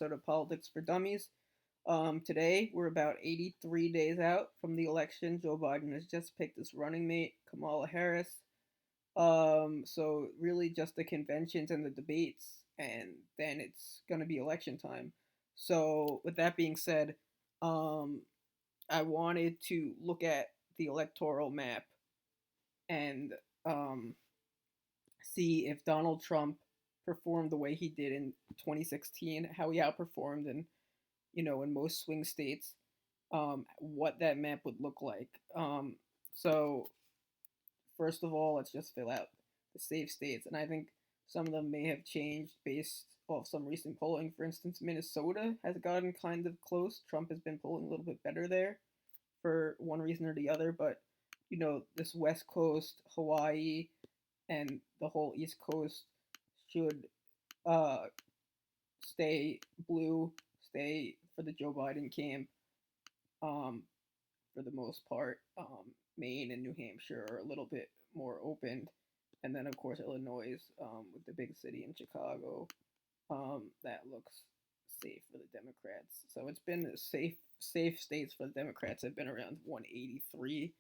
episode of Politics for Dummies. Today, we're about 83 days out from the election. Joe Biden has just picked his running mate, Kamala Harris. So really just the conventions and the debates, and then it's going to be election time. So, with that being said, um, I wanted to look at the electoral map and um, see if Donald Trump performed the way he did in 2016, how he outperformed in most swing states, what that map would look like. So first of all, let's just fill out the safe states, and I think some of them may have changed based off some recent polling. For instance, Minnesota has gotten kind of close. Trump has been polling a little bit better there for one reason or the other, but this West Coast, Hawaii, and the whole East Coast should uh, stay blue, stay for the Joe Biden camp um, for the most part. Maine and New Hampshire are a little bit more open. And then, of course, Illinois with the big city in Chicago. That looks safe for the Democrats. So it's been safe states for the Democrats have been around 183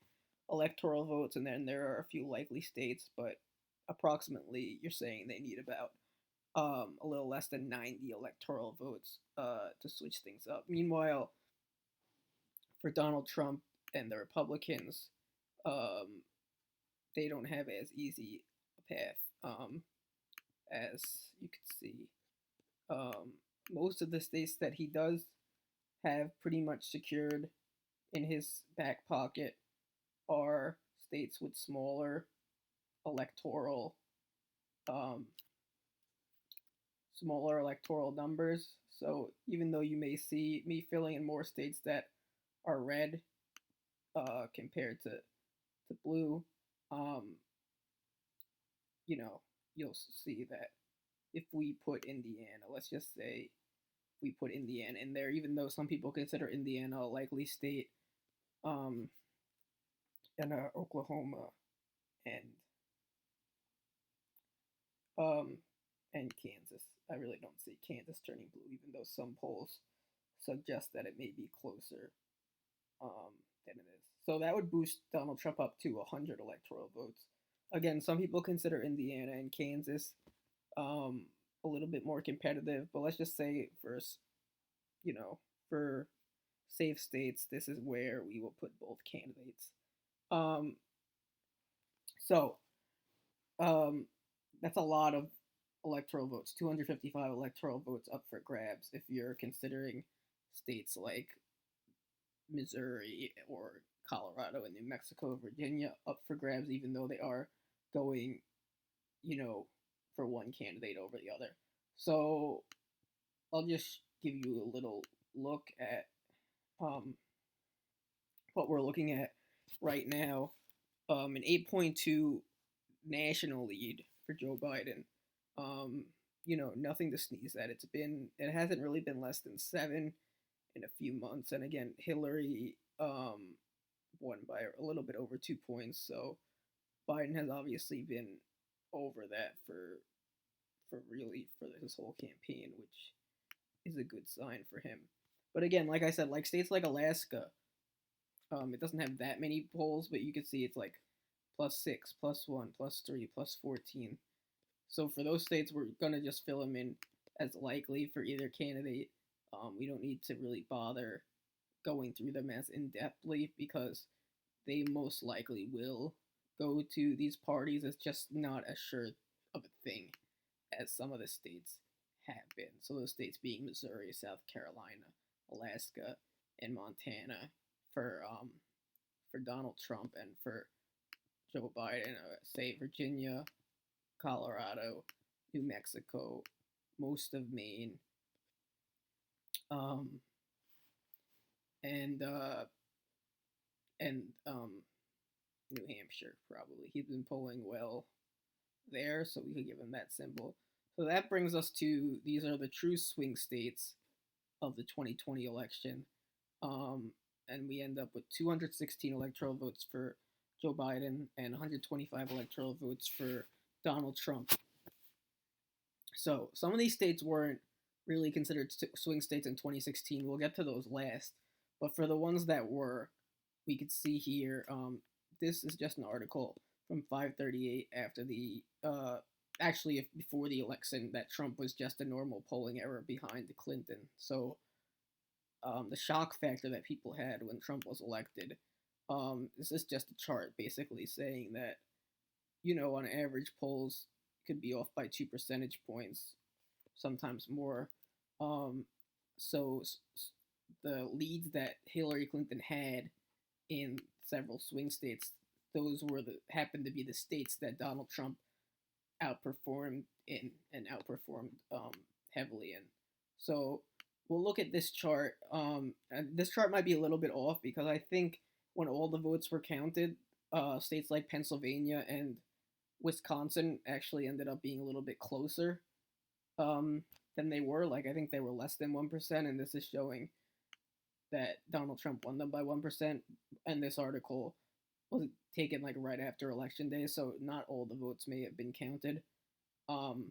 electoral votes, and then there are a few likely states, but approximately you're saying they need about a little less than 90 electoral votes to switch things up. Meanwhile, for Donald Trump and the Republicans, um, they don't have as easy a path as you could see. Um, Most of the states that he does have pretty much secured in his back pocket are states with electoral um, smaller electoral numbers. So even though you may see me filling in more states that are red compared to blue, um, you'll see that if we put Indiana, let's just say we put Indiana in there, even though some people consider Indiana a likely state, um, and Oklahoma and um, and Kansas. I really don't see Kansas turning blue, even though some polls suggest that it may be closer than it is. So that would boost Donald Trump up to 100 electoral votes. Again, some people consider Indiana and Kansas um, a little bit more competitive, but let's just say you know, for safe states, this is where we will put both candidates. Um, so um, that's a lot of electoral votes, 255 electoral votes up for grabs if you're considering states like Missouri or Colorado and New Mexico, Virginia up for grabs, even though they are going, you know, for one candidate over the other. So I'll just give you a little look at um, what we're looking at right now. An 8.2 national lead for Joe Biden. Um, nothing to sneeze at. It hasn't really been less than 7 in a few months. And again, Hillary won by a little bit over 2 points. So Biden has obviously been over that for his whole campaign, which is a good sign for him. But again, like I said, like states like Alaska, it doesn't have that many polls, but you can see it's like +6, +1, +3, +14. So for those states, we're gonna just fill them in as likely for either candidate. We don't need to really bother going through them as in depthly because they most likely will go to these parties. It's just not as sure of a thing as some of the states have been. So those states being Missouri, South Carolina, Alaska, and Montana for Donald Trump, and for Joe Biden, say Virginia, Colorado, New Mexico, most of Maine, um, and uh, and New Hampshire probably. He's been polling well there, so we could give him that symbol. So that brings us to these are the true swing states of the 2020 election. And we end up with 216 electoral votes for Joe Biden and 125 electoral votes for Donald Trump. So some of these states weren't really considered swing states in 2016. We'll get to those last, but for the ones that were, we could see here. This is just an article from 538 after the actually if before the election that Trump was just a normal polling error behind Clinton. So the shock factor that people had when Trump was elected. This is just a chart basically saying that on average polls could be off by 2 percentage points, sometimes more. Um, so the leads that Hillary Clinton had in several swing states, those were the happened to be the states that Donald Trump outperformed in and outperformed heavily in. So we'll look at this chart. And this chart might be a little bit off because I think when all the votes were counted, states like Pennsylvania and Wisconsin actually ended up being a little bit closer than they were. Like I think they were less than 1%, and this is showing that Donald Trump won them by 1%. And this article was taken like right after election day, so not all the votes may have been counted. Um,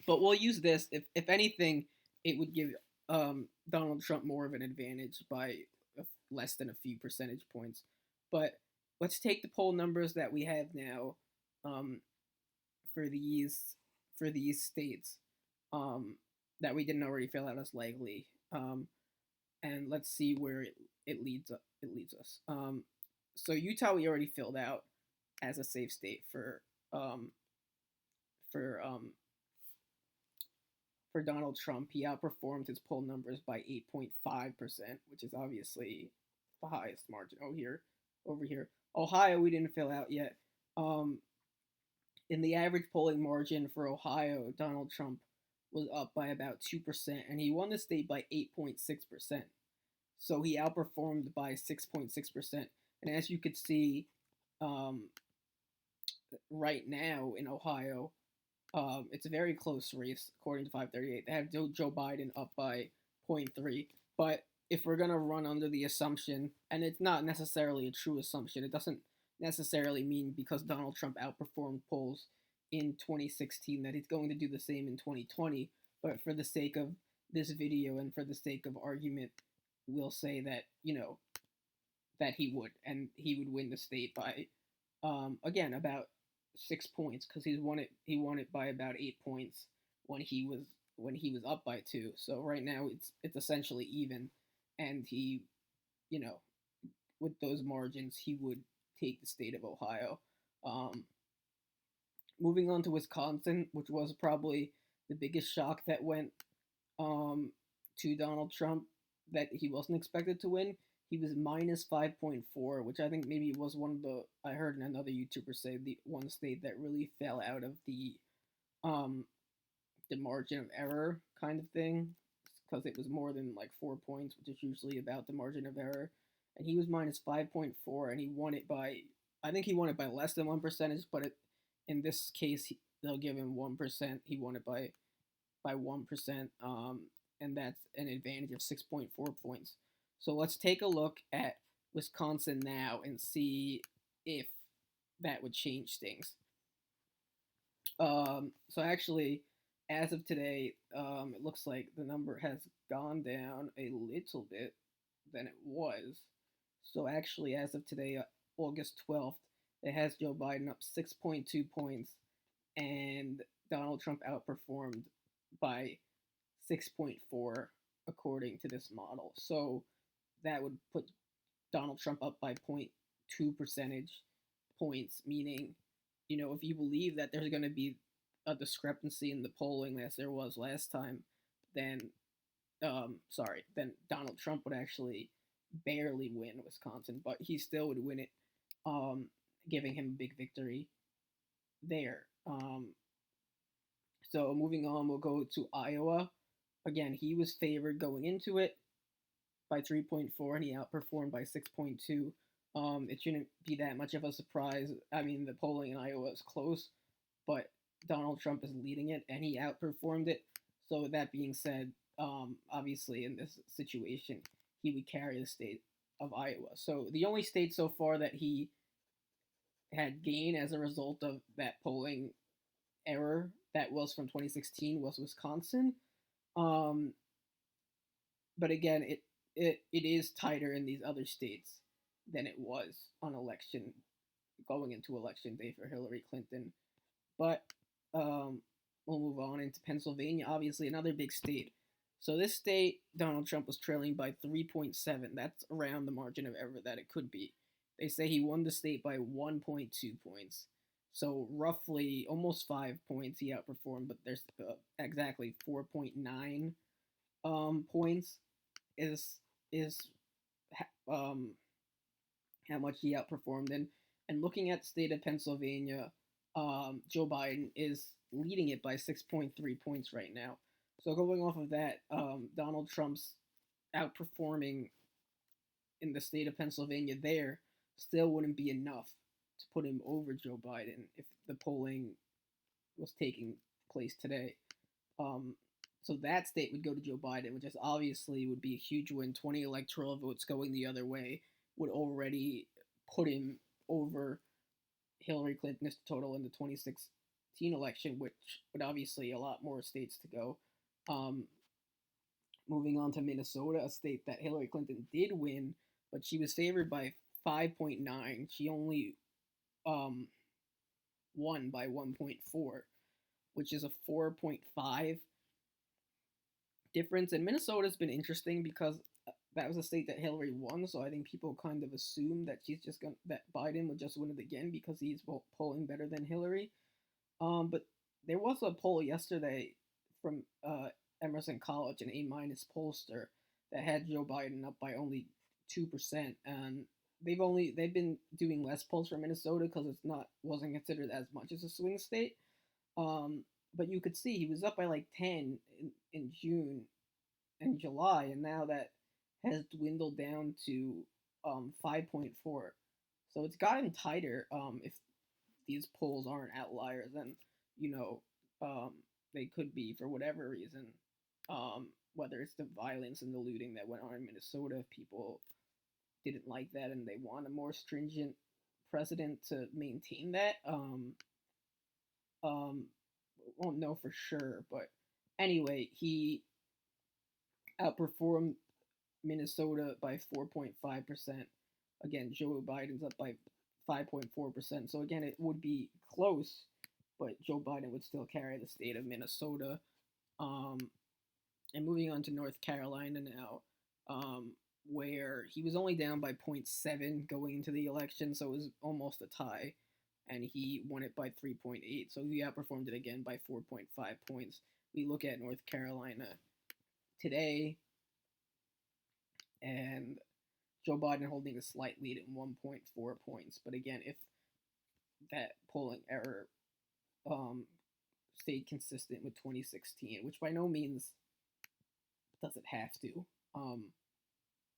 but we'll use this. If anything, it would give Donald Trump more of an advantage by less than a few percentage points. But let's take the poll numbers that we have now um, for these states that we didn't already fill out as likely, and let's see where it leads us. So Utah we already filled out as a safe state for um, for Donald Trump. He outperformed his poll numbers by 8.5%, which is obviously the highest margin. Over here, Ohio we didn't fill out yet. Um, in the average polling margin for Ohio, Donald Trump was up by about 2%, and he won the state by 8.6%. So he outperformed by 6.6%. And as you could see, um, right now in Ohio, it's a very close race according to 538. They have Joe Biden up by zero point 0.3. But if we're gonna run under the assumption, and it's not necessarily a true assumption, it doesn't necessarily mean because Donald Trump outperformed polls in 2016 that he's going to do the same in 2020. But for the sake of this video and for the sake of argument, we'll say that that he would, and he would win the state by again about 6 points because he won it by about 8 points when he was up by two. So right now it's essentially even, and he, you know, with those margins he would take the state of Ohio. Um, Moving on to Wisconsin, which was probably the biggest shock that went um, to Donald Trump that he wasn't expected to win. He was minus 5.4, which I think maybe was one of the, I heard another YouTuber say, the one state that really fell out of um, the margin of error kind of thing, because it was more than like 4 points, which is usually about the margin of error. And he was minus 5.4, and he won it by, I think he won it by less than 1%, but in this case, they'll give him 1%. He won it by 1%, and that's an advantage of 6.4 points. So let's take a look at Wisconsin now and see if that would change things. So actually, as of today, it looks like the number has gone down a little bit than it was. So actually, as of today, August 12th, it has Joe Biden up 6.2 points, and Donald Trump outperformed by 6.4 according to this model. So that would put Donald Trump up by 0.2 percentage points, meaning, if you believe that there's going to be a discrepancy in the polling as there was last time, then, then Donald Trump would actually barely win Wisconsin, but he still would win it, giving him a big victory there. So moving on, we'll go to Iowa. Again, he was favored going into it by 3.4, and he outperformed by 6.2. It shouldn't be that much of a surprise. I mean, the polling in Iowa is close, but Donald Trump is leading it, and he outperformed it. So with that being said, obviously in this situation, he would carry the state of Iowa. So the only state so far that he had gained as a result of that polling error that was from 2016 was Wisconsin. Um, but again, it is tighter in these other states than it was on election going into election day for Hillary Clinton. But um, we'll move on into Pennsylvania, obviously another big state. So this state, Donald Trump was trailing by 3.7. That's around the margin of error that it could be. They say he won the state by 1.2 points. So roughly almost 5 points he outperformed, but there's exactly 4.9 points is um how much he outperformed. And looking at the state of Pennsylvania, Joe Biden is leading it by 6.3 points right now. So going off of that, Donald Trump's outperforming in the state of Pennsylvania there still wouldn't be enough to put him over Joe Biden if the polling was taking place today. Um, so that state would go to Joe Biden, which is obviously would be a huge win. 20 electoral votes going the other way would already put him over Hillary Clinton's total in the 2016 election, which would obviously a lot more states to go. Um, Moving on to Minnesota, a state that Hillary Clinton did win, but she was favored by 5.9. She only um, won by 1.4, which is a 4.5 difference. And Minnesota's been interesting because that was a state that Hillary won, so I think people kind of assume that she's just going that Biden would just win it again because he's polling better than Hillary. But there was a poll yesterday from Emerson College, an A-minus pollster, that had Joe Biden up by only 2%, and they've been doing less polls for Minnesota because it's not wasn't considered as much as a swing state. Um, but you could see he was up by like 10 in June and July, and now that has dwindled down to 5.4. So it's gotten tighter. If these polls aren't outliers, and you know, they could be for whatever reason. Whether it's the violence and the looting that went on in Minnesota, people didn't like that, and they want a more stringent president to maintain that. Um, won't know for sure, but anyway, he outperformed Minnesota by 4.5%. Again, Joe Biden's up by 5.4%. So again, it would be close, but Joe Biden would still carry the state of Minnesota. Um, and moving on to North Carolina now, where he was only down by zero point 0.7 going into the election, so it was almost a tie, and he won it by 3.8. So he outperformed it again by 4.5 points. We look at North Carolina today, and Joe Biden holding a slight lead at 1.4 points. But again, if that polling error um, stayed consistent with 2016, which by no means does it have to,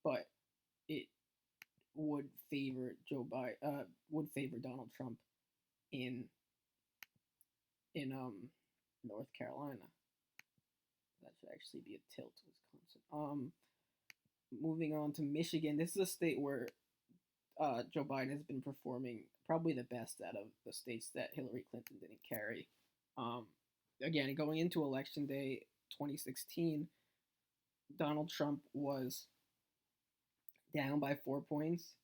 but it would favor would favor Donald Trump in in North Carolina. That should actually be a tilt to Wisconsin. Moving on to Michigan. This is a state where Joe Biden has been performing probably the best out of the states that Hillary Clinton didn't carry. Um, Again, going into Election Day 2016, Donald Trump was down by 4 points.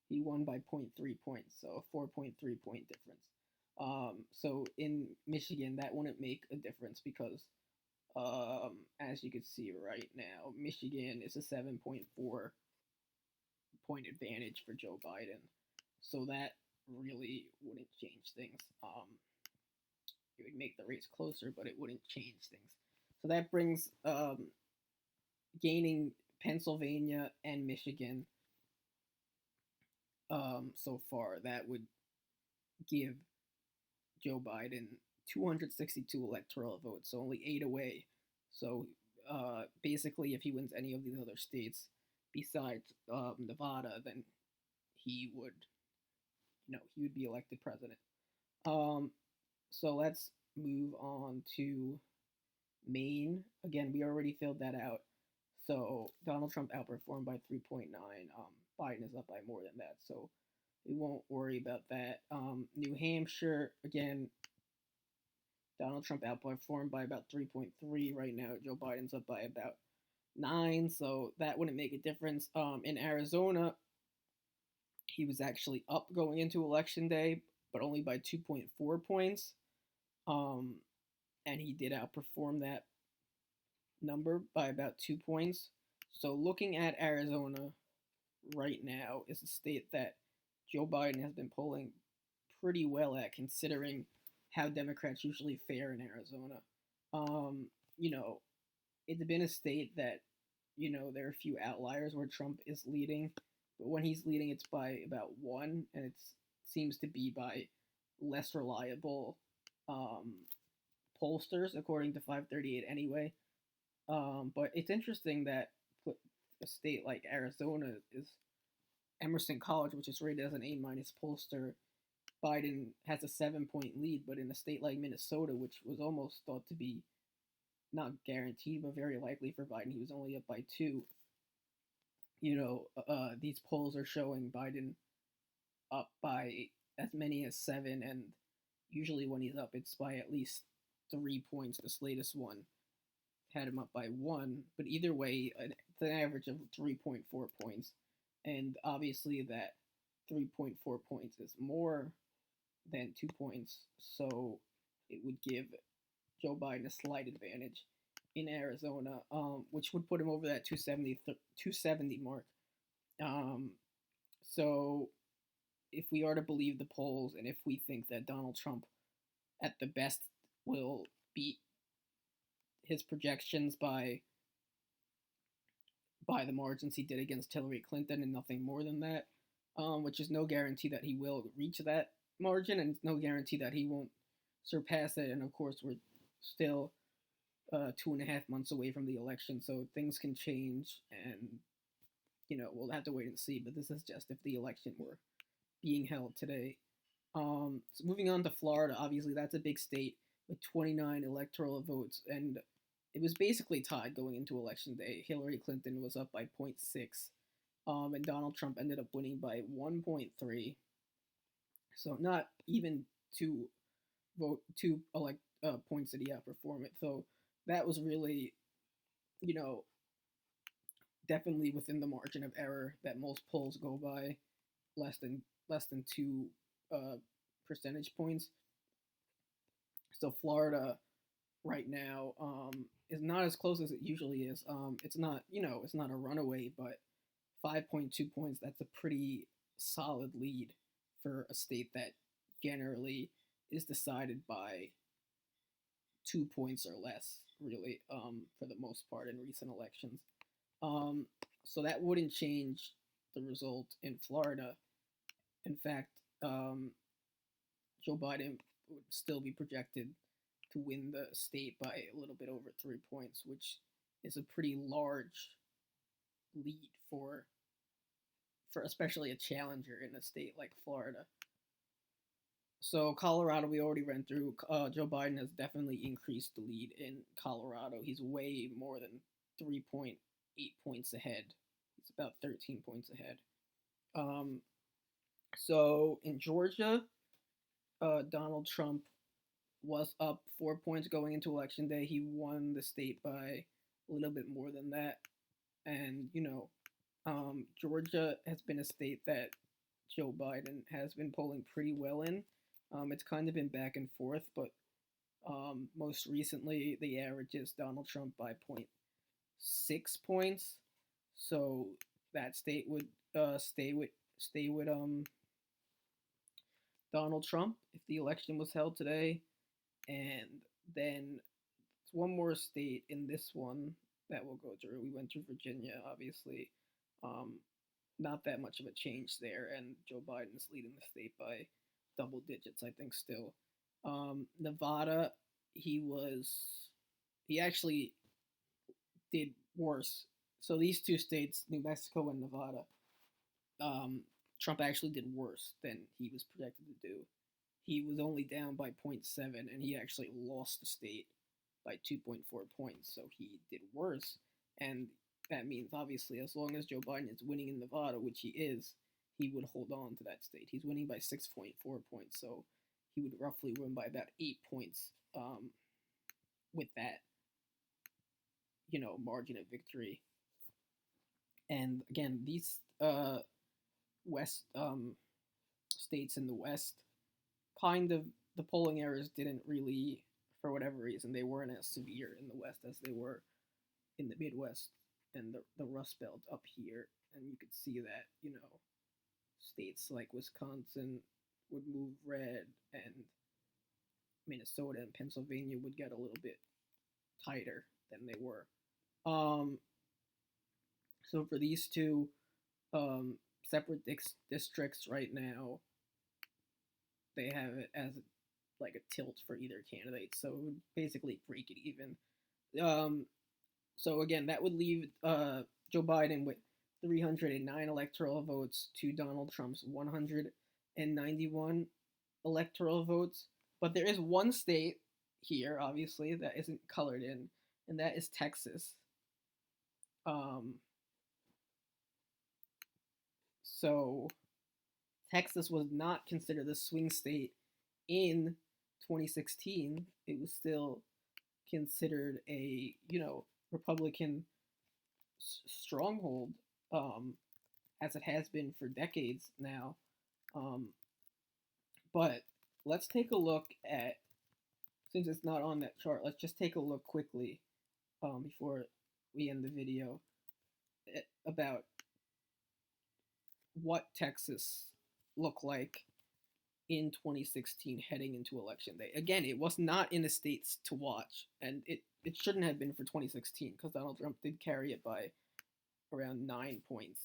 He won by zero point 0.3 points, so a 4.3 point difference. So in Michigan, that wouldn't make a difference because, as you can see right now, Michigan is a 7.4 point advantage for Joe Biden. So that really wouldn't change things. It would make the race closer, but it wouldn't change things. So that brings gaining Pennsylvania and Michigan so far. That would give Joe Biden 262 electoral votes, so only 8 away. So basically, if he wins any of these other states besides Nevada, then he would, he would be elected president. Um, so let's move on to Maine. Again, we already filled that out. So Donald Trump outperformed by 3.9. Biden is up by more than that, so we won't worry about that. New Hampshire, again, Donald Trump outperformed by about 3.3. Right now, Joe Biden's up by about 9, so that wouldn't make a difference. In Arizona, he was actually up going into election day, but only by 2.4 points. Um, and he did outperform that number by about 2 points. So looking at Arizona right now is a state that Joe Biden has been polling pretty well at, considering how Democrats usually fare in Arizona. Um, you know, it's been a state that, there are a few outliers where Trump is leading, but when he's leading, it's by about one, and it seems to be by less reliable um, pollsters, according to 538 anyway. But it's interesting that a state like Arizona is Emerson College, which is rated as an A minus pollster. Biden has a 7 point lead, but in a state like Minnesota, which was almost thought to be not guaranteed, but very likely for Biden, he was only up by two. These polls are showing Biden up by as many as seven, and usually when he's up, it's by at least 3 points. This latest one had him up by one, but either way, it's an average of 3.4 points, and obviously that 3.4 points is more than 2 points, so it would give Joe Biden a slight advantage in Arizona, which would put him over that 270 mark. Um, so if we are to believe the polls, and if we think that Donald Trump at the best will beat his projections by the margins he did against Hillary Clinton and nothing more than that, which is no guarantee that he will reach that margin, and it's no guarantee that he won't surpass it. And of course, we're still 2.5 months away from the election, so things can change, and we'll have to wait and see. But this is just if the election were being held today. So moving on to Florida, obviously that's a big state with 29 electoral votes, and it was basically tied going into election day. Hillary Clinton was up by zero point 0.6, and Donald Trump ended up winning by 1.3. So not even two points that he outperformed it. So that was really, you know, definitely within the margin of error that most polls go by, less than 2 percentage points. So Florida right now is not as close as it usually is. It's not a runaway, but 5.2 points. That's a pretty solid lead for a state that generally is decided by 2 points or less, really, for the most part in recent elections. Um, so that wouldn't change the result in Florida. In fact, Joe Biden would still be projected to win the state by a little bit over 3 points, which is a pretty large lead for especially a challenger in a state like Florida. So Colorado, we already ran through. Joe Biden has definitely increased the lead in Colorado. He's way more than 3.8 points ahead. He's about 13 points ahead. Um, so in Georgia, Donald Trump was up 4 points going into election day. He won the state by a little bit more than that. And, Georgia has been a state that Joe Biden has been polling pretty well in. It's kind of been back and forth, but most recently the average is Donald Trump by 0.6 points. So that state would stay with Donald Trump if the election was held today. And then one more state in this one that we'll go through. We went through Virginia, obviously. Um, Not that much of a change there, and Joe Biden is leading the state by double digits, I think, still. Nevada, he actually did worse. So these two states, New Mexico and Nevada, um, Trump actually did worse than he was projected to do. He was only down by zero point 0.7, and he actually lost the state by 2.4 points. So he did worse, and that means obviously as long as Joe Biden is winning in Nevada, which he is, he would hold on to that state. He's winning by 6.4 points, so he would roughly win by about 8 points um, with that, margin of victory. And again, these West states in the West, kind of the polling errors didn't really, for whatever reason, they weren't as severe in the West as they were in the Midwest and the Rust Belt up here. And you could see that, states like Wisconsin would move red, and Minnesota and Pennsylvania would get a little bit tighter than they were. Um, so for these two separate districts right now, they have it as like a tilt for either candidate, so it would basically break it even. Um, so again, that would leave Joe Biden with 309 electoral votes to Donald Trump's 191 electoral votes. But there is one state here, obviously, that isn't colored in, and that is Texas. Um, so Texas was not considered a swing state in 2016. It was still considered a Republican stronghold, as it has been for decades now. Um, but let's take a look at, since it's not on that chart, let's just take a look quickly before we end the video about what Texas looked like in 2016 heading into election day. Again, it was not in the states to watch, and it shouldn't have been for 2016 because Donald Trump did carry it by around 9 points.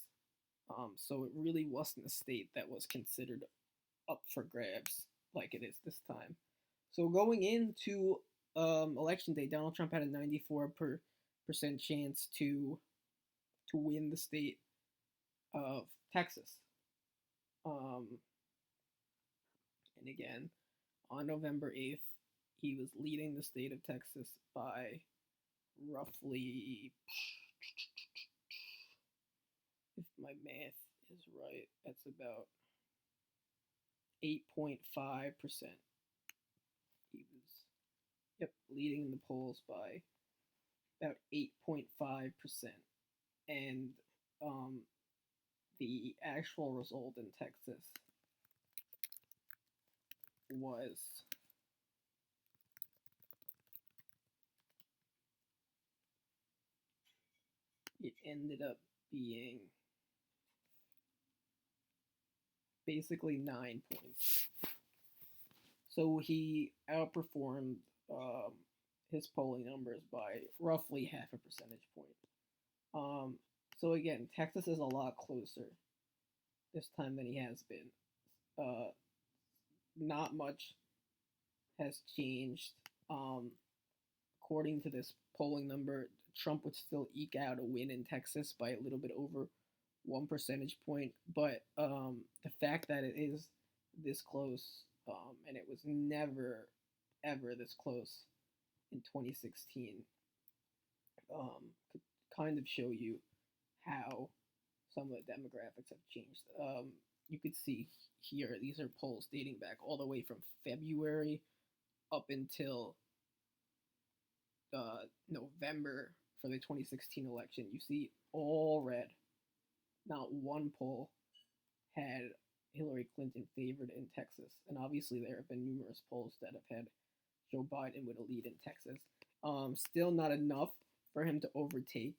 So it really wasn't a state that was considered up for grabs like it is this time. So going into election day, Donald Trump had a 94% chance to win the state of Texas. Um, and again, on November 8th, he was leading the state of Texas by roughly, if my math is right, that's about 8.5%. He was, yep, leading the polls by about 8.5%. And the actual result in Texas was it ended up being basically 9 points. So he outperformed his polling numbers by roughly half a percentage point. So again, Texas is a lot closer this time than he has been. Not much has changed. According to this polling number, Trump would still eke out a win in Texas by a little bit over 1 percentage point. But the fact that it is this close, and it was never, ever this close in 2016, could kind of show you how some of the demographics have changed. You could see here, these are polls dating back all the way from February up until November for the 2016 election. You see all red. Not one poll had Hillary Clinton favored in Texas. And obviously, there have been numerous polls that have had Joe Biden with a lead in Texas. Still not enough for him to overtake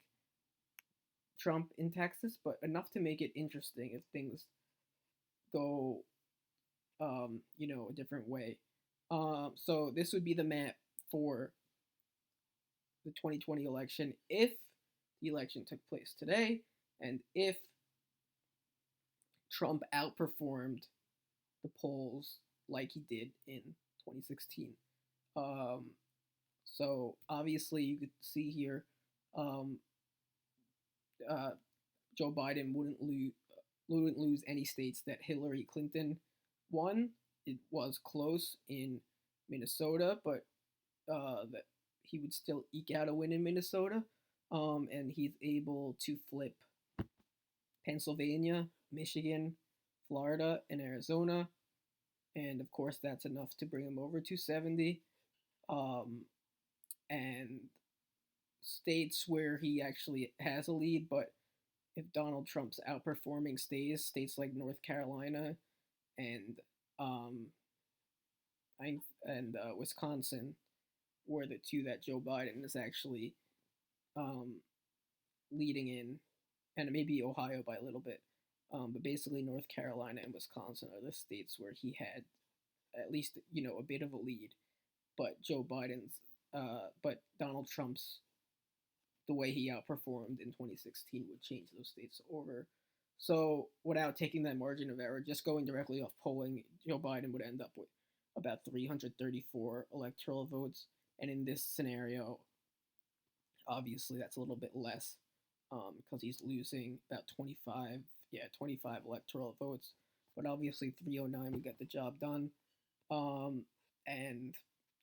Trump in Texas, but enough to make it interesting if things go, a different way. So this would be the map for the 2020 election if the election took place today, and if Trump outperformed the polls like he did in 2016. So obviously, you could see here, um, uh, Joe Biden wouldn't lose any states that Hillary Clinton won. It was close in Minnesota, but that he would still eke out a win in Minnesota. And he's able to flip Pennsylvania, Michigan, Florida, and Arizona. And of course, that's enough to bring him over to 70. um, and states where he actually has a lead. But if Donald Trump's outperforming states like North Carolina and um, Wisconsin were the two that Joe Biden is actually um, leading in, and maybe Ohio by a little bit. But basically, North Carolina and Wisconsin are the states where he had at least a bit of a lead. But Donald Trump's the way he outperformed in 2016 would change those states over. So without taking that margin of error, just going directly off polling, Joe Biden would end up with about 334 electoral votes. And in this scenario, obviously that's a little bit less because he's losing about 25 electoral votes. But obviously 309 would get the job done. Um, and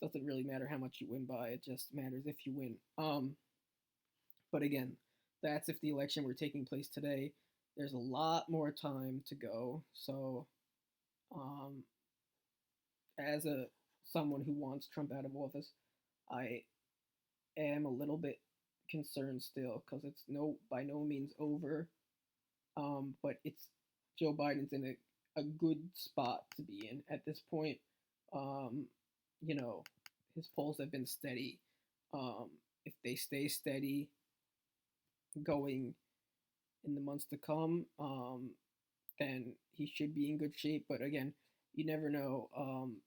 doesn't really matter how much you win by, it just matters if you win. But again, that's if the election were taking place today. There's a lot more time to go. So, um, as a someone who wants Trump out of office, I am a little bit concerned still because it's by no means over. But it's Joe Biden's in a good spot to be in at this point. Um, you know, his polls have been steady. Um, if they stay steady going in the months to come, then he should be in good shape. But again, you never know.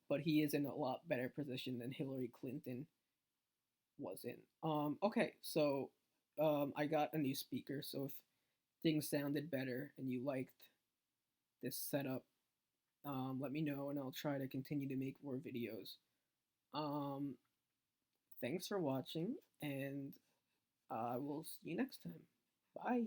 But he is in a lot better position than Hillary Clinton was in. Okay, so I got a new speaker. So if things sounded better and you liked this setup, let me know and I'll try to continue to make more videos. Um, Thanks for watching, and I will see you next time. Bye.